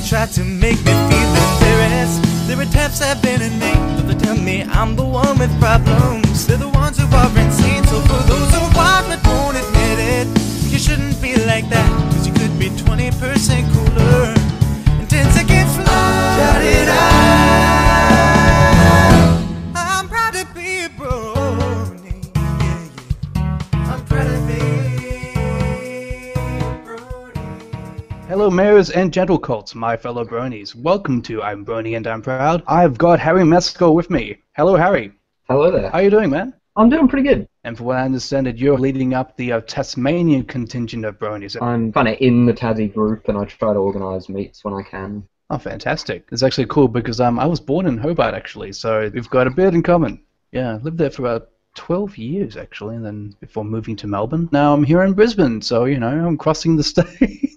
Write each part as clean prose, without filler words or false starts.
try to make me feel embarrassed. Their attempts have been in vain, but they tell me I'm the one with problems. They're the ones who are insane, so for those who want but won't admit it, you shouldn't feel like that, cause you could be 20% cooler and 10 seconds slower. Shout it out. I'm proud to be a brony. Yeah, yeah. I'm proud to be a brony. Hello mayors and gentle colts, my fellow bronies. Welcome to I'm Brony and I'm Proud. I've got Harry Meskell with me. Hello Harry. Hello there. How you doing, man? I'm doing pretty good. And for what I understand, that you're leading up the Tasmanian contingent of bronies. I'm kind of in the Tassie group and I try to organise meets when I can. Oh, fantastic. It's actually cool because I was born in Hobart, actually, so we've got a bit in common. Yeah, I lived there for about 12 years, actually, and then before moving to Melbourne. Now I'm here in Brisbane, so, you know, I'm crossing the states.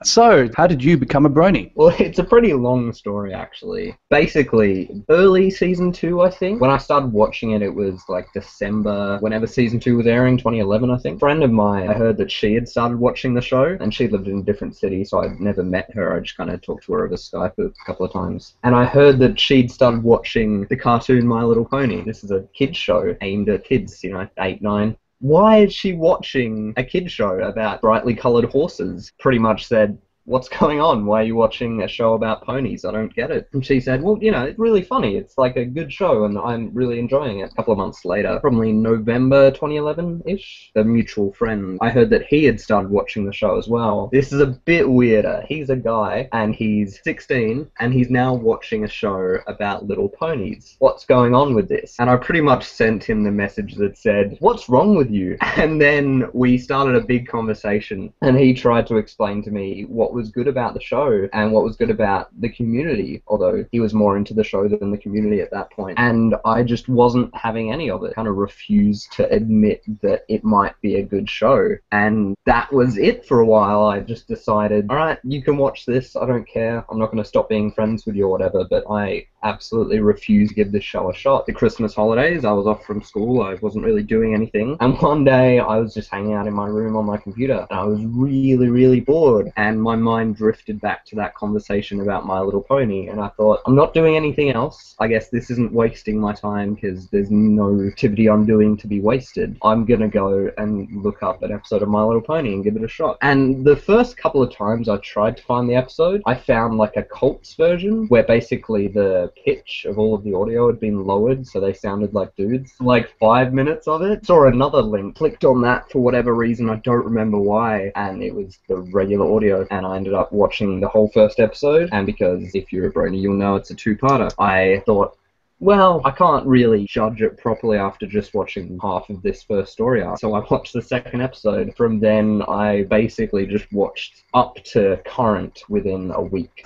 So, how did you become a brony? Well, it's a pretty long story, actually. Basically, early Season 2, I think. When I started watching it, it was like December, whenever Season 2 was airing, 2011, I think. A friend of mine, I heard that she had started watching the show, and she lived in a different city, so I'd never met her. I just kind of talked to her over Skype a couple of times. And I heard that she'd started watching the cartoon My Little Pony. This is a kids show aimed at kids, you know, 8, 9. Why is she watching a kid's show about brightly coloured horses? Pretty much said, what's going on? Why are you watching a show about ponies? I don't get it. And she said, well, you know, it's really funny. It's like a good show and I'm really enjoying it. A couple of months later, probably November 2011-ish, a mutual friend, I heard that he had started watching the show as well. This is a bit weirder. He's a guy and he's 16 and he's now watching a show about little ponies. What's going on with this? And I pretty much sent him the message that said, what's wrong with you? And then we started a big conversation and he tried to explain to me what was good about the show and what was good about the community, although he was more into the show than the community at that point. And I just wasn't having any of it. Kind of refused to admit that it might be a good show. And that was it for a while. I just decided, all right, you can watch this. I don't care. I'm not going to stop being friends with you or whatever, but I absolutely refused to give this show a shot. The Christmas holidays, I was off from school. I wasn't really doing anything. And one day I was just hanging out in my room on my computer and I was really, really bored. And my mind drifted back to that conversation about My Little Pony, and I thought, I'm not doing anything else. I guess this isn't wasting my time because there's no activity I'm doing to be wasted. I'm gonna go and look up an episode of My Little Pony and give it a shot. And the first couple of times I tried to find the episode, I found like a Colts version where basically the pitch of all of the audio had been lowered so they sounded like dudes. Like 5 minutes of it. Saw another link, clicked on that for whatever reason, I don't remember why, and it was the regular audio, and I ended up watching the whole first episode. And because if you're a brony, you'll know it's a two-parter, I thought, well, I can't really judge it properly after just watching half of this first story arc. So I watched the second episode. From then, I basically just watched up to current within a week.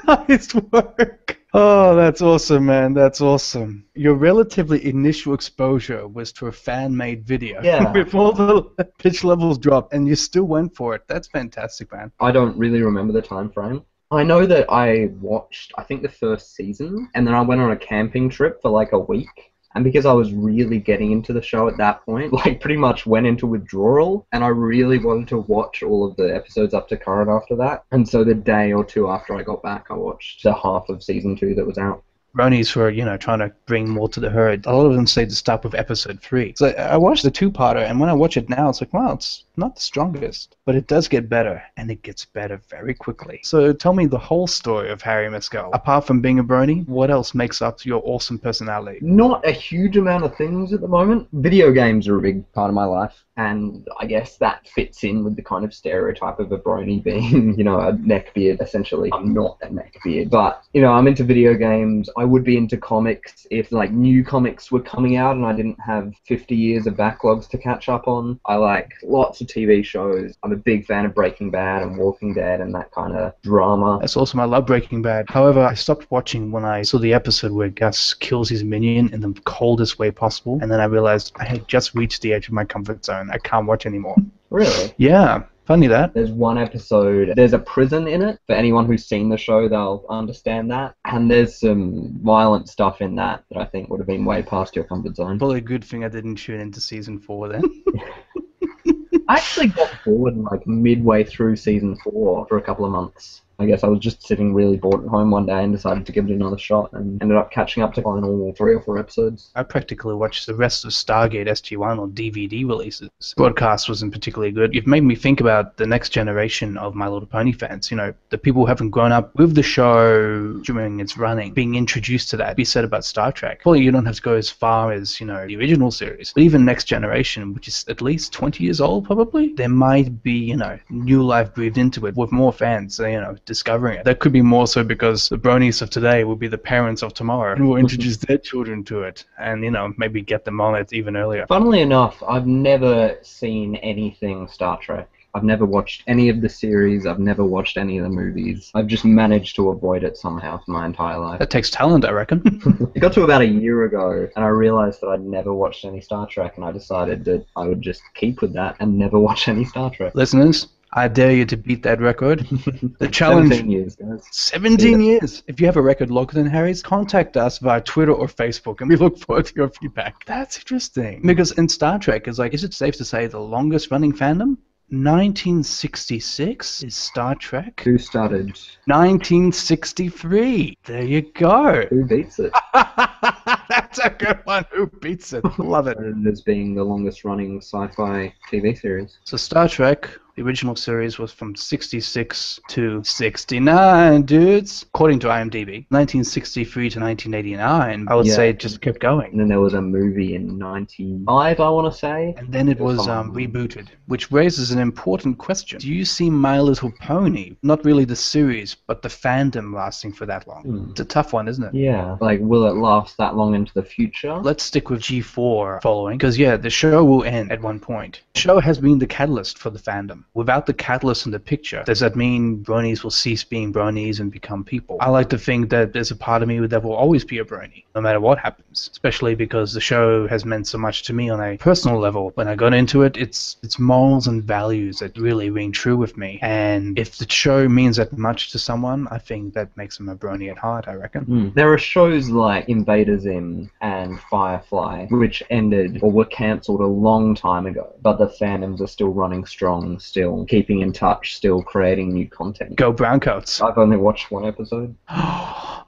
Nice work. Oh, that's awesome, man. That's awesome. Your relatively initial exposure was to a fan-made video. Yeah. Before the pitch levels dropped, and you still went for it. That's fantastic, man. I don't really remember the time frame. I know that I watched, I think, the first season, and then I went on a camping trip for like a week. And because I was really getting into the show at that point, like pretty much went into withdrawal, and I really wanted to watch all of the episodes up to current after that. And so the day or two after I got back, I watched the half of Season 2 that was out. Bronies were, you know, trying to bring more to the herd. A lot of them say to start with episode 3. So I watched the two-parter, and when I watch it now, it's like, wow, it's not the strongest. But it does get better, and it gets better very quickly. So tell me the whole story of Harry Meskell. Apart from being a brony, what else makes up your awesome personality? Not a huge amount of things at the moment. Video games are a big part of my life, and I guess that fits in with the kind of stereotype of a brony being, you know, a neckbeard, essentially. I'm not a neckbeard, but, you know, I'm into video games. I would be into comics if, like, new comics were coming out and I didn't have 50 years of backlogs to catch up on. I like lots of TV shows. I'm a big fan of Breaking Bad and Walking Dead and that kind of drama. That's awesome. I love Breaking Bad. However, I stopped watching when I saw the episode where Gus kills his minion in the coldest way possible, and then I realized I had just reached the edge of my comfort zone. I can't watch anymore. Really? Yeah. Funny that. There's one episode, there's a prison in it. For anyone who's seen the show, they'll understand that. And there's some violent stuff in that I think would have been way past your comfort zone. Probably a good thing I didn't tune into season 4 then. I actually got bored like midway through season 4 for a couple of months. I guess I was just sitting really bored at home one day and decided to give it another shot, and ended up catching up to final 3 or 4 episodes. I practically watched the rest of Stargate SG-1 on DVD releases. Broadcast wasn't particularly good. You've made me think about the next generation of My Little Pony fans. You know, the people who haven't grown up with the show during its running, being introduced to that. Be said about Star Trek. Probably you don't have to go as far as, you know, the original series, but even next generation, which is at least 20 years old probably, there might be, you know, new life breathed into it with more fans, you know, discovering it. That could be more so because the bronies of today will be the parents of tomorrow and will introduce their children to it and, you know, maybe get them on it even earlier. Funnily enough, I've never seen anything Star Trek. I've never watched any of the series, I've never watched any of the movies. I've just managed to avoid it somehow for my entire life. That takes talent, I reckon. It got to about a year ago, and I realized that I'd never watched any Star Trek, and I decided that I would just keep with that and never watch any Star Trek. Listeners, I dare you to beat that record. The challenge... 17 years, guys. 17 years! If you have a record longer than Harry's, contact us via Twitter or Facebook, and we look forward to your feedback. That's interesting. Because in Star Trek, it's like, is it safe to say the longest running fandom? 1966 is Star Trek. Who started? 1963. There you go. Who beats it? That's a good one. Who beats it? Love it. As being the longest running sci-fi TV series. So Star Trek, the original series, was from 66 to 69, dudes. According to IMDb, 1963 to 1989, I would say it just kept going. And then there was a movie in 95, I want to say. And then it was rebooted, which raises an important question. Do you see My Little Pony, not really the series, but the fandom lasting for that long? It's a tough one, isn't it? Yeah. Like, will it last that long into the future? Let's stick with G4 following, because yeah, the show will end at one point. The show has been the catalyst for the fandom. Without the catalyst in the picture, does that mean bronies will cease being bronies and become people? I like to think that there's a part of me that will always be a brony, no matter what happens, especially because the show has meant so much to me on a personal level. When I got into it, it's morals and values that really ring true with me, and if the show means that much to someone, I think that makes them a brony at heart, I reckon. There are shows like Invader Zim and Firefly, which ended or were cancelled a long time ago, but the fandoms are still running strong, still keeping in touch, still creating new content. Go Browncoats. I've only watched one episode.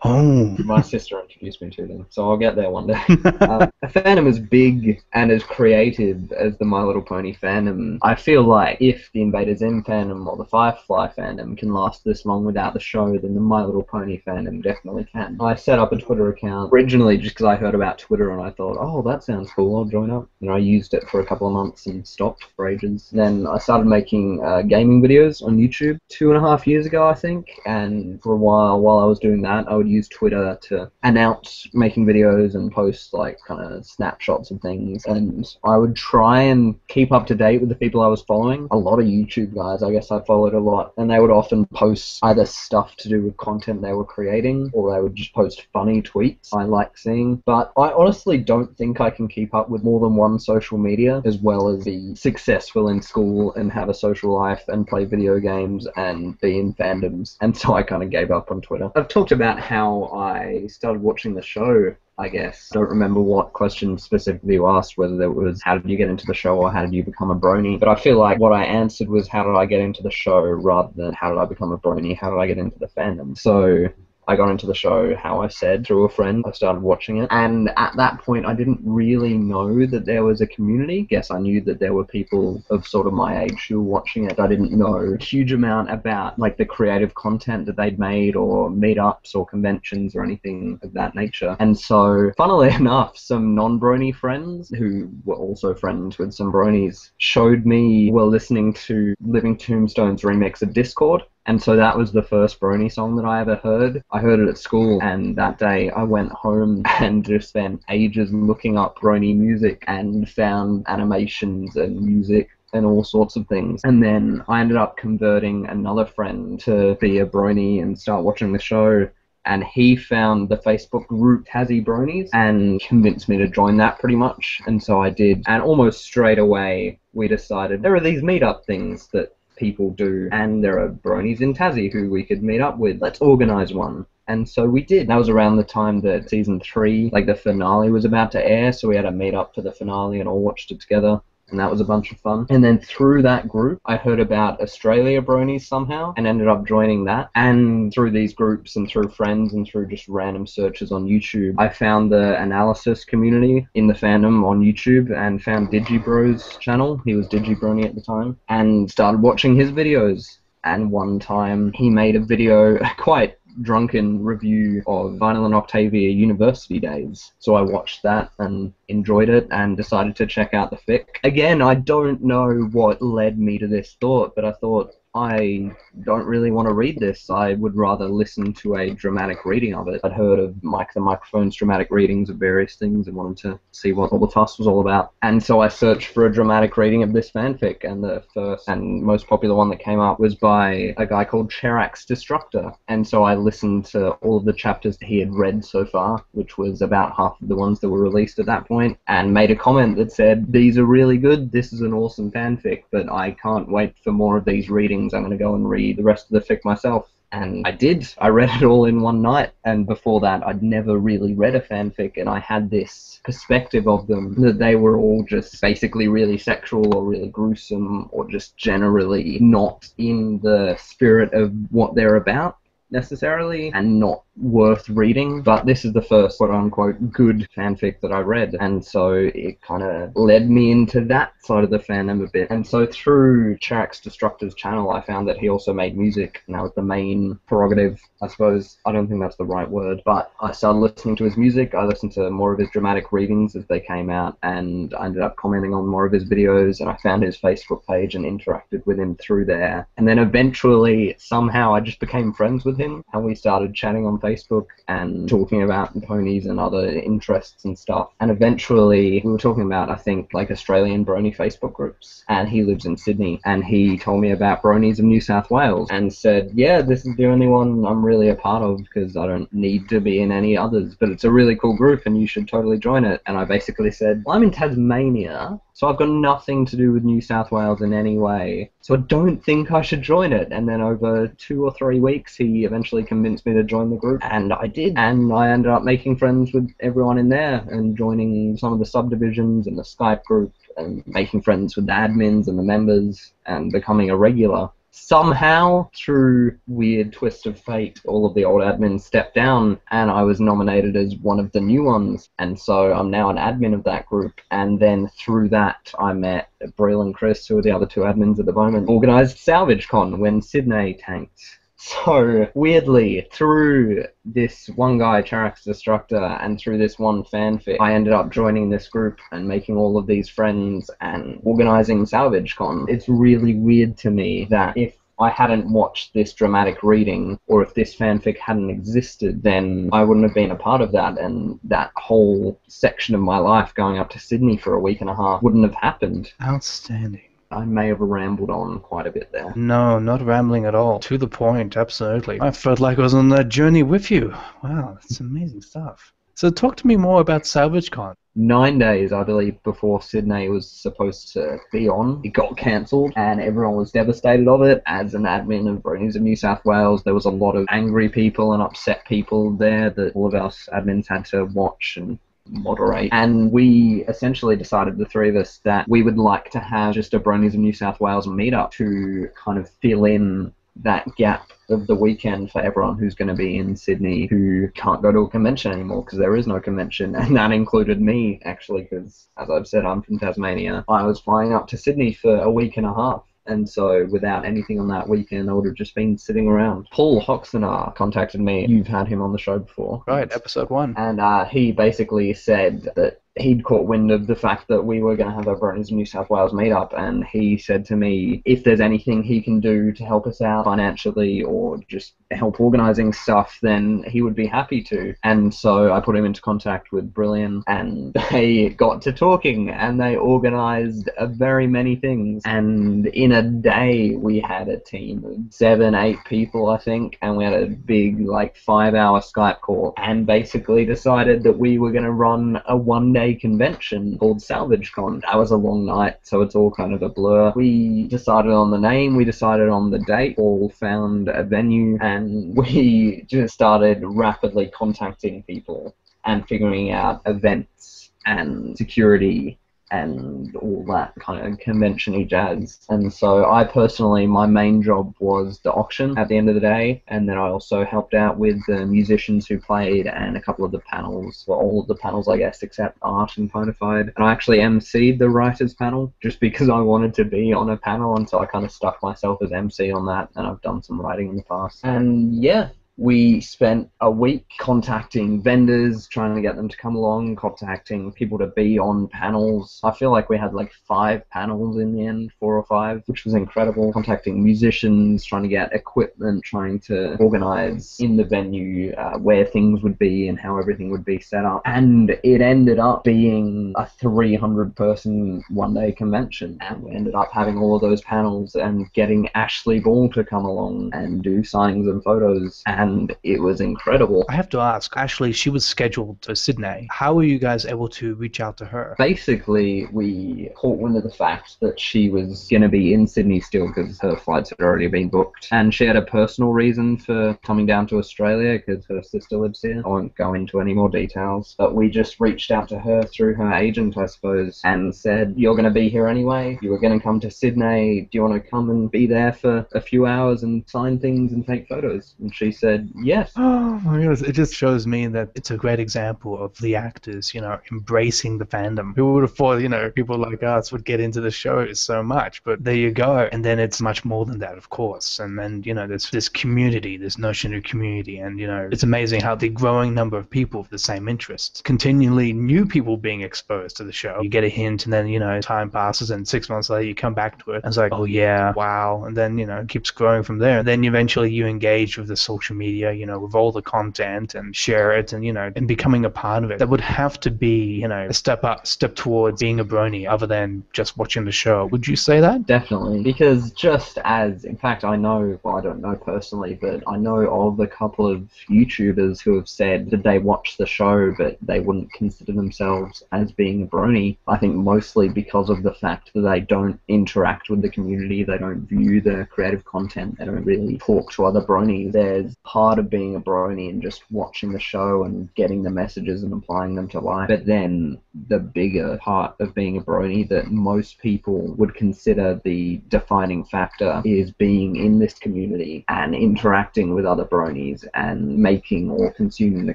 Oh. My sister introduced me to them, so I'll get there one day. A fandom as big and as creative as the My Little Pony fandom, I feel like if the Invader Zim fandom or the Firefly fandom can last this long without the show, then the My Little Pony fandom definitely can. I set up a Twitter account originally just because I heard about Twitter and I thought, oh, that sounds cool, I'll join up. And I used it for a couple of months and stopped for ages. Then I started making gaming videos on YouTube 2.5 years ago, I think, and for a while I was doing that, I would use Twitter to announce making videos and post like kind of snapshots of things, and I would try and keep up to date with the people I was following. A lot of YouTube guys, I guess I followed a lot, and they would often post either stuff to do with content they were creating, or they would just post funny tweets I like seeing. But I honestly don't think I can keep up with more than one social media, as well as be successful in school and have a social life and play video games and be in fandoms, and so I kind of gave up on Twitter. I've talked about how I started watching the show, I guess. I don't remember what question specifically you asked, whether it was how did you get into the show or how did you become a brony, but I feel like what I answered was how did I get into the show rather than how did I become a brony, how did I get into the fandom. So I got into the show, how I said, through a friend. I started watching it, and at that point I didn't really know that there was a community. Yes, I knew that there were people of sort of my age who were watching it. I didn't know a huge amount about like the creative content that they'd made or meetups or conventions or anything of that nature. And so, funnily enough, some non-brony friends who were also friends with some bronies showed me, were listening to Living Tombstone's remix of Discord. And so that was the first brony song that I ever heard. I heard it at school, and that day I went home and just spent ages looking up brony music and found animations and music and all sorts of things. And then I ended up converting another friend to be a brony and start watching the show. And he found the Facebook group Tassie Bronies and convinced me to join that pretty much. And so I did. And almost straight away we decided there are these meetup things that people do, and there are bronies in Tassie who we could meet up with. Let's organise one. And so we did. That was around the time that season 3, like the finale, was about to air, so we had a meet up for the finale and all watched it together. and that was a bunch of fun. And then through that group, I heard about Australia Bronies somehow, and ended up joining that. And through these groups, and through friends, and through just random searches on YouTube, I found the analysis community in the fandom on YouTube, and found DigiBro's channel. He was DigiBrony at the time, and started watching his videos. And one time he made a video, quite drunken review of Vinyl and Octavia University Days. So I watched that and enjoyed it and decided to check out the fic. Again, I don't know what led me to this thought, but I thought, I don't really want to read this. I would rather listen to a dramatic reading of it. I'd heard of Mike the Microphone's dramatic readings of various things and wanted to see what all the fuss was all about. And so I searched for a dramatic reading of this fanfic, and the first and most popular one that came up was by a guy called Cherax Destructor. And so I listened to all of the chapters that he had read so far, which was about half of the ones that were released at that point, and made a comment that said, "These are really good, this is an awesome fanfic, but I can't wait for more of these readings. I'm going to go and read the rest of the fic myself." And I did. I read it all in one night, and before that I'd never really read a fanfic, and I had this perspective of them that they were all just basically really sexual or really gruesome or just generally not in the spirit of what they're about necessarily, and not worth reading. But this is the first quote-unquote good fanfic that I read, and so it kind of led me into that side of the fandom a bit. And so through Cherax Destructor's channel, I found that he also made music, and that was the main prerogative, I suppose. I don't think that's the right word, but I started listening to his music. I listened to more of his dramatic readings as they came out, and I ended up commenting on more of his videos, and I found his Facebook page and interacted with him through there. And then eventually, somehow, I just became friends with him, and we started chatting on Facebook and talking about ponies and other interests and stuff. And eventually we were talking about, I think, like Australian Brony Facebook groups, and he lives in Sydney, and he told me about Bronies of New South Wales and said, yeah, this is the only one I'm really a part of because I don't need to be in any others, but it's a really cool group and you should totally join it. And I basically said, well, I'm in Tasmania, so I've got nothing to do with New South Wales in any way, so I don't think I should join it. And then over 2 or 3 weeks, he eventually convinced me to join the group, and I did. And I ended up making friends with everyone in there and joining some of the subdivisions and the Skype group and making friends with the admins and the members and becoming a regular. Somehow, through weird twist of fate, all of the old admins stepped down, and I was nominated as one of the new ones, and so I'm now an admin of that group. And then through that, I met Brill and Chris, who are the other 2 admins at the moment, organised SalvageCon when Sydney tanked. So, weirdly, through this one guy, Cherax Destructor, and through this one fanfic, I ended up joining this group and making all of these friends and organising SalvageCon. It's really weird to me that if I hadn't watched this dramatic reading, or if this fanfic hadn't existed, then I wouldn't have been a part of that, and that whole section of my life going up to Sydney for a week and a half wouldn't have happened. Outstanding. I may have rambled on quite a bit there. No, not rambling at all. To the point, absolutely. I felt like I was on that journey with you. Wow, that's amazing stuff. So talk to me more about SalvageCon. 9 days, I believe, before Sydney was supposed to be on, it got cancelled, and everyone was devastated of it. As an admin of Bronies of New South Wales, there was a lot of angry people and upset people there that all of us admins had to watch and moderate, and we essentially decided, the 3 of us, that we would like to have just a Bronies of New South Wales meetup to kind of fill in that gap of the weekend for everyone who's going to be in Sydney who can't go to a convention anymore because there is no convention. And that included me, actually, because as I've said, I'm from Tasmania. I was flying up to Sydney for a week and a half, and so without anything on that weekend, I would have just been sitting around. Paul Hoxenar contacted me. You've had him on the show before. Right, episode 1. And he basically said that he'd caught wind of the fact that we were going to have a Bronies of New South Wales meetup, and he said to me, if there's anything he can do to help us out financially or just help organising stuff, then he would be happy to. And so I put him into contact with Brilliant, and they got to talking, and they organised very many things. And in a day, we had a team of 7-8 people, I think, and we had a big, 5-hour Skype call, and basically decided that we were going to run a one-day convention called SalvageCon. That was a long night, so it's all kind of a blur. We decided on the name, we decided on the date, all found a venue, and we just started rapidly contacting people and figuring out events and security and all that kind of convention-y jazz. And so I personally, my main job was the auction at the end of the day, and then I also helped out with the musicians who played and a couple of the panels, well, all of the panels I guess except art and Bonafide. And I actually emceed the writers panel just because I wanted to be on a panel, and so I kind of stuck myself as MC on that, and I've done some writing in the past. And yeah, we spent a week contacting vendors, trying to get them to come along, contacting people to be on panels. I feel like we had like 5 panels in the end, 4 or 5, which was incredible. Contacting musicians, trying to get equipment, trying to organize in the venue where things would be and how everything would be set up. And it ended up being a 300-person one-day convention. And we ended up having all of those panels and getting Ashley Ball to come along and do signings and photos. And it was incredible. I have to ask, Ashley, she was scheduled to Sydney. How were you guys able to reach out to her? Basically, we caught wind of the fact that she was going to be in Sydney still because her flights had already been booked. And she had a personal reason for coming down to Australia because her sister lives here. I won't go into any more details, but we just reached out to her through her agent, I suppose, and said, you're going to be here anyway. You were going to come to Sydney. Do you want to come and be there for a few hours and sign things and take photos? And she said, yes. Oh my goodness, it just shows me that it's a great example of the actors, embracing the fandom. Who would have thought, people like us would get into the show so much, but there you go. And then it's much more than that, of course. And then, there's this community, this notion of community, and, it's amazing how the growing number of people with the same interests, continually new people being exposed to the show. You get a hint, and then, time passes, and 6 months later you come back to it, and it's like, oh yeah, wow. And then, it keeps growing from there. And then eventually you engage with the social media, with all the content and share it and becoming a part of it. That would have to be, a step towards being a brony other than just watching the show. Would you say that? Definitely. Because just as, in fact, I know, well, I don't know personally, but I know of a couple of YouTubers who have said that they watch the show, but they wouldn't consider themselves as being a brony. I think mostly because of the fact that they don't interact with the community, they don't view the creative content, they don't really talk to other bronies. There's part of being a brony and just watching the show and getting the messages and applying them to life. But then the bigger part of being a brony that most people would consider the defining factor is being in this community and interacting with other bronies and making or consuming the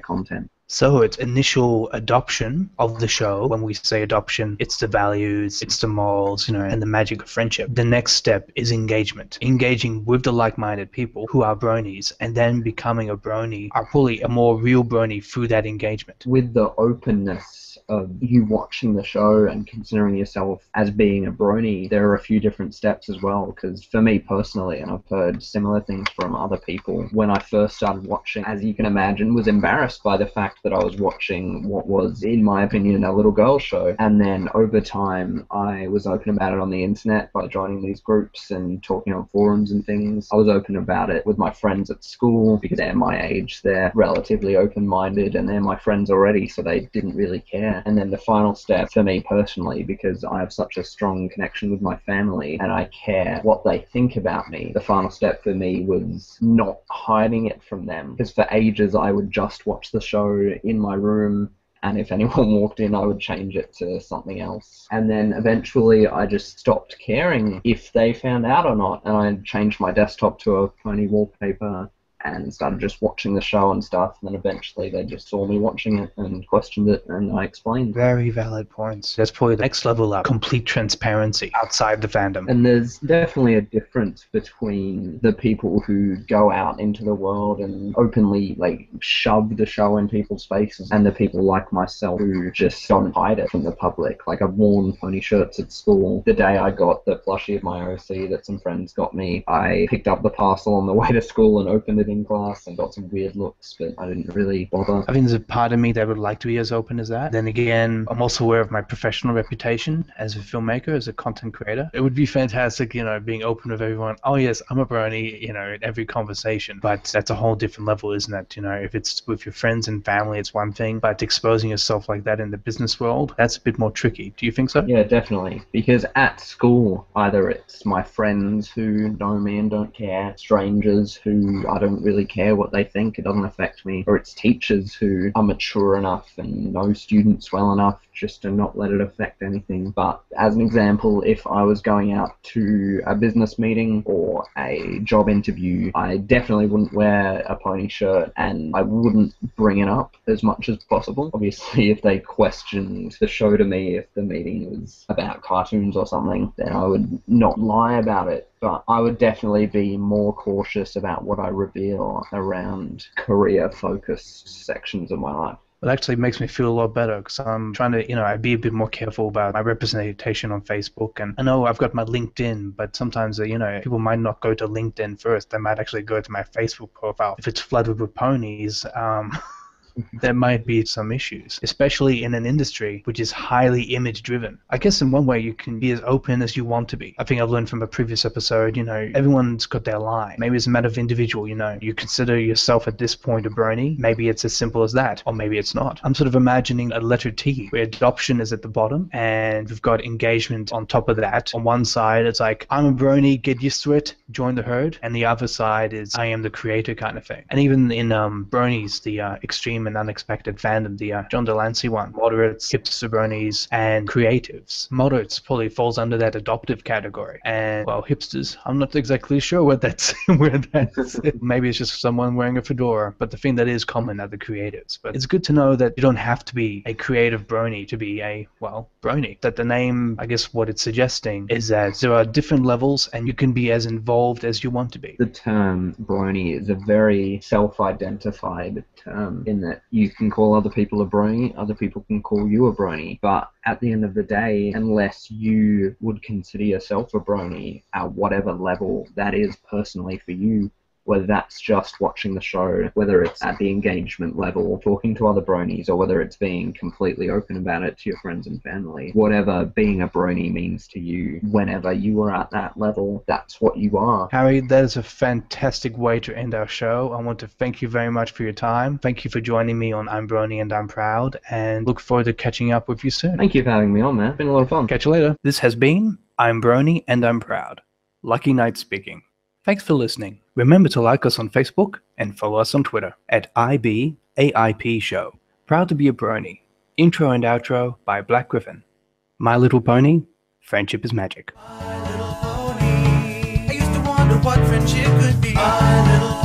content. So it's initial adoption of the show. When we say adoption, it's the values, it's the morals, and the magic of friendship. The next step is engagement. Engaging with the like-minded people who are bronies, and then becoming a brony, or probably a more real brony through that engagement. With the openness of you watching the show and considering yourself as being a brony, there are a few different steps as well. Because for me personally, and I've heard similar things from other people, when I first started watching, as you can imagine, was embarrassed by the fact that I was watching what was, in my opinion, a little girl show. And then over time, I was open about it on the internet by joining these groups and talking on forums and things. I was open about it with my friends at school because they're my age, they're relatively open-minded, and they're my friends already, so they didn't really care. And then the final step for me personally, because I have such a strong connection with my family and I care what they think about me, the final step for me was not hiding it from them. Because for ages I would just watch the show in my room, and if anyone walked in I would change it to something else. And then eventually I just stopped caring if they found out or not, and I changed my desktop to a pony wallpaper and started just watching the show and stuff, and then eventually they just saw me watching it and questioned it, and I explained. Very valid points. That's probably the next level up. Complete transparency outside the fandom. And there's definitely a difference between the people who go out into the world and openly shove the show in people's faces, and the people like myself who just don't hide it from the public. Like, I've worn pony shirts at school. The day I got the plushie of my OC that some friends got me, I picked up the parcel on the way to school and opened it in class and got some weird looks, but I didn't really bother. I think there's a part of me that would like to be as open as that. Then again, I'm also aware of my professional reputation as a filmmaker, as a content creator. It would be fantastic, being open with everyone. Oh yes, I'm a brony, in every conversation. But that's a whole different level, isn't it? If it's with your friends and family, it's one thing, but exposing yourself like that in the business world, that's a bit more tricky. Do you think so? Yeah, definitely. Because at school, either it's my friends who know me and don't care, strangers who I don't don't really care what they think. It doesn't affect me. Or it's teachers who are mature enough and know students well enough just to not let it affect anything. But as an example, if I was going out to a business meeting or a job interview, I definitely wouldn't wear a pony shirt, and I wouldn't bring it up as much as possible. Obviously, if they questioned the show to me, if the meeting was about cartoons or something, then I would not lie about it. But I would definitely be more cautious about what I reveal around career-focused sections of my life. It actually makes me feel a lot better because I'm trying to, I'd be a bit more careful about my representation on Facebook. And I know I've got my LinkedIn, but sometimes, people might not go to LinkedIn first. They might actually go to my Facebook profile. If it's flooded with ponies, there might be some issues, especially in an industry which is highly image driven. I guess in one way you can be as open as you want to be. I think I've learned from a previous episode, everyone's got their line. Maybe it's a matter of individual, you consider yourself at this point a brony. Maybe it's as simple as that, or maybe it's not. I'm sort of imagining a letter T where adoption is at the bottom and we've got engagement on top of that. On one side it's like, I'm a brony, get used to it, join the herd. And the other side is, I am the creator kind of thing. And even in bronies, the extreme and unexpected fandom, the John Delancey one, moderates, hipster bronies, and creatives. Moderates probably falls under that adoptive category. And, well, hipsters, I'm not exactly sure what that's where that's maybe it's just someone wearing a fedora, but the thing that is common are the creatives. But it's good to know that you don't have to be a creative brony to be a, brony. That the name, I guess what it's suggesting is that there are different levels and you can be as involved as you want to be. The term brony is a very self-identified term in that you can call other people a brony, other people can call you a brony, but at the end of the day, unless you would consider yourself a brony at whatever level that is personally for you, whether that's just watching the show, whether it's at the engagement level, talking to other bronies, or whether it's being completely open about it to your friends and family, whatever being a brony means to you, whenever you are at that level, that's what you are. Harry, that is a fantastic way to end our show. I want to thank you very much for your time. Thank you for joining me on I'm Brony and I'm Proud, and look forward to catching up with you soon. Thank you for having me on, man. It's been a lot of fun. Catch you later. This has been I'm Brony and I'm Proud. Lucky Knight speaking. Thanks for listening. Remember to like us on Facebook and follow us on Twitter at IBAIPshow. Proud to be a brony. Intro and outro by Black Griffin. My Little Pony, friendship is magic. My little pony. I used to wonder what friendship could be. My little